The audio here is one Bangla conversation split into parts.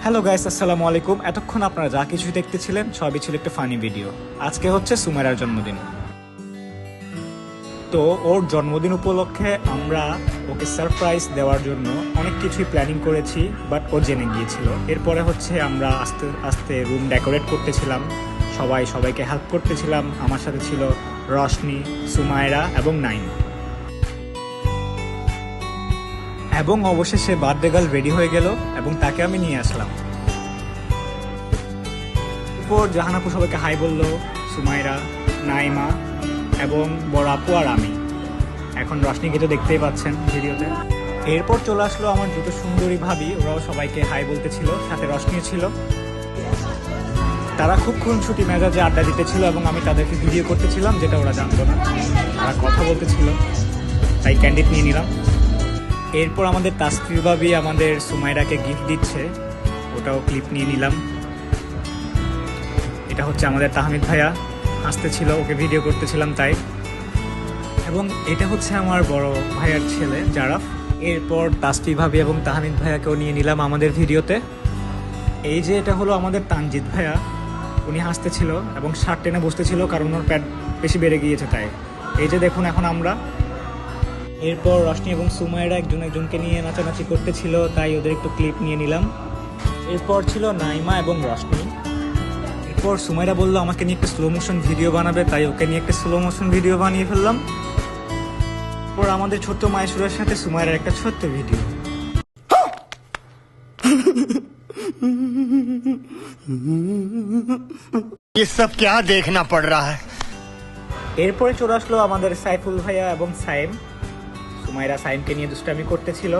হ্যালো গাইস, আসসালামু আলাইকুম। এতক্ষণ আপনারা যা কিছু দেখতেছিলেন সবই ছিল একটা ফানি ভিডিও। আজকে হচ্ছে সুমাইরার জন্মদিন। তো ওর জন্মদিন উপলক্ষে আমরা ওকে সারপ্রাইজ দেওয়ার জন্য অনেক কিছুই প্ল্যানিং করেছি, বাট ও জেনে গিয়েছিল। এরপরে হচ্ছে আমরা আস্তে আস্তে রুম ডেকোরেট করতেছিলাম, সবাইকে হেল্প করতেছিলাম। আমার সাথে ছিল রশনি, সুমাইরা এবং নাইম। এবং অবশেষে বার্থডে গার্ল রেডি হয়ে গেল এবং তাকে আমি নিয়ে আসলাম। এরপর জাহানাপু সবাইকে হাই বললো, সুমাইরা, নাইমা এবং বড় আপু আর আমি। এখন রশনিকে তো দেখতেই পাচ্ছেন ভিডিওতে। এরপর চলে আসলো আমার দুটো সুন্দরী ভাবি, ওরাও সবাইকে হাই বলতেছিল, সাথে রশনিও ছিল। তারা খুব খুনসুটি মেজাজে আড্ডা দিতেছিল এবং আমি তাদেরকে ভিডিও করতেছিলাম, যেটা ওরা জানতো না। তারা কথা বলতেছিল, তাই ক্যান্ডিড নিয়ে নিলাম। এরপর আমাদের তাসফির ভাবি আমাদের সুমাইরাকে গিফট দিচ্ছে, ওটাও ক্লিপ নিয়ে নিলাম। এটা হচ্ছে আমাদের তাহমিদ ভাইয়া, হাসতেছিল, ওকে ভিডিও করতেছিলাম তাই। এবং এটা হচ্ছে আমার বড় ভাইয়ার ছেলে জারাফ। এরপর তাসফি ভাবি এবং তাহমিদ ভাইয়াকেও নিয়ে নিলাম আমাদের ভিডিওতে। এই যে এটা হলো আমাদের তানজিদ ভাইয়া, উনি হাসতেছিল এবং শার্ট টেনে বসতেছিল, কারণ ওর প্যাট বেশি বেড়ে গিয়েছে তাই। এই যে দেখুন এখন আমরা। এরপর রশনি এবং সুমাইরা একজনকে নিয়ে নাচানাচি করতেছিল, তাই ওদের একটু ক্লিপ নিয়ে নিলাম। এরপর ছিল নাইমা এবং রশনি। এরপর সুমাইরা বললো আমাকে নিয়ে একটা স্লো মোশন ভিডিও বানাবে, তাই ওকে নিয়ে একটা স্লো মোশন ভিডিও বানিয়ে ফেললাম। এরপর আমাদের ছোট্ট মায়েশুরের সাথে সুমাইরার একটা ছোট্ট ভিডিও। ये सब क्या देखना पड़ रहा है। এরপরে চলে আসলো আমাদের সাইফুল ভাইয়া এবং সাইম। সুমাইরা সাইমকে নিয়ে দুষ্টামি করতেছিল।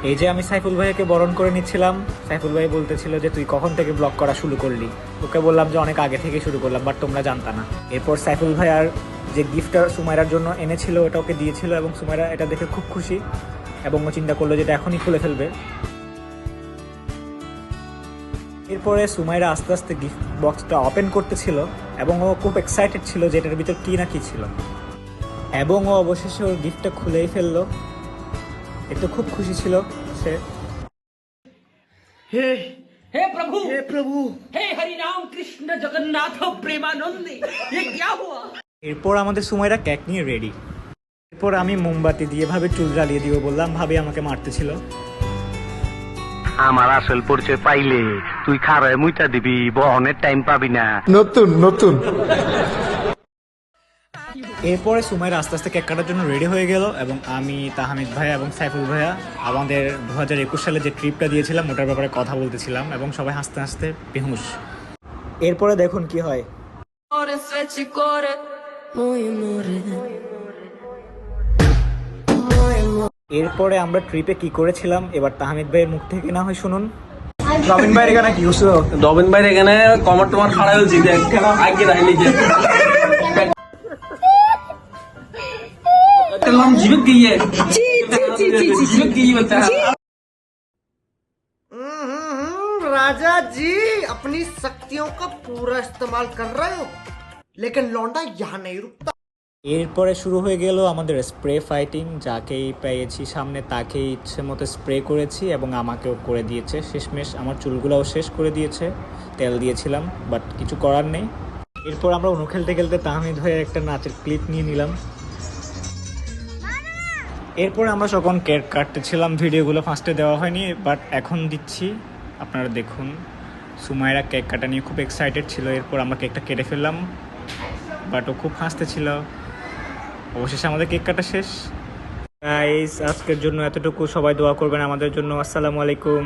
এই যে আমি সাইফুল ভাইয়াকে বরণ করে নিচ্ছিলাম। সাইফুল ভাই বলতেছিল যে তুই কখন থেকে ব্লগ করা শুরু করলি। ওকে বললাম যে অনেক আগে থেকে শুরু করলাম, বাট তোমরা জানতা না। এরপর সাইফুল ভাইয়ার যে গিফটটা সুমাইরার জন্য এনেছিল ওটা ওকে দিয়েছিল এবং সুমাইরা এটা দেখে খুব খুশি এবং ও চিন্তা করলো যে এটা এখনই খুলে ফেলবে। এরপরে সুমাইরা আস্তে আস্তে গিফট বক্সটা ওপেন করতেছিল এবং ও খুব এক্সাইটেড ছিল যে এটার ভিতর কি না কি ছিল। এবং ও অবশেষে ওর গিফটটা খুলেই ফেললো। একটু খুব খুশি ছিল সে। हे प्रभु, हे प्रभु, हे हरि राम कृष्ण जगन्नाथ प्रेमानंद, ये क्या हुआ? এরপর আমাদের সুমাইরা কেক নিয়ে রেডি। এরপর আমি মোমবাতি দিয়ে ভাবে চুল জ্বালিয়ে দিব বললাম, ভাবি আমাকে মারতেছিল। আমার আসল পরিচয় পাইলে তুই খারায় মুইটা দিবি, বহনের টাইম পাবি না। নতুন এরপরে সুমাইরা আস্তে আস্তে কেক কাটার জন্য রেডি হয়ে গেল এবং আমি, তাহমিদ ভাইয়া এবং সাইফুল ভাইয়া আমাদের 2021 সালে যে ট্রিপটা দিয়েছিলাম ওটার ব্যাপারে কথা বলতেছিলাম এবং সবাই হাসতে হাসতে বেহুশ। এরপরে দেখুন কি হয়। এরপরে আমরা ট্রিপে কি করেছিলাম এবার তাহমিদ ভাইয়ের মুখ থেকে না হয় শুনুন। রবিন ভাইয়ের এখানে কি হচ্ছে? রবিন ভাইয়ের এখানে কমার টমার খাড়া হয়েছি, আগে রাখলি যে जीवित गई है, जीवित गई बता। राजा जी अपनी शक्तियों का पूरा इस्तेमाल कर रहे हो, लेकिन लौंडा यहाँ नहीं रुकता। এরপরে শুরু হয়ে গেল আমাদের স্প্রে ফাইটিং। যাকেই পেয়েছি সামনে তাকেই ইচ্ছে মতো স্প্রে করেছি এবং আমাকেও করে দিয়েছে। শেষমেশ আমার চুলগুলোও শেষ করে দিয়েছে, তেল দিয়েছিলাম, বাট কিছু করার নেই। এরপর আমরা অনু খেলতে খেলতে তাহমিদ ভাইয়ের একটা নাচের ক্লিপ নিয়ে নিলাম। এরপর আমরা যখন কেক কাটতেছিলাম, ভিডিওগুলো ফার্স্টে দেওয়া হয়নি, বাট এখন দিচ্ছি, আপনারা দেখুন। সুমাইরা কেক কাটা নিয়ে খুব এক্সাইটেড ছিল। এরপর আমরা কেকটা কেটে ফেললাম, বাট ও খুব হাসতে ছিল। অবশেষে আমাদের কেক কাটা শেষ। গাইস, আজকের জন্য এতটুকু। সবাই দোয়া করবেন আমাদের জন্য। আসসালামু আলাইকুম।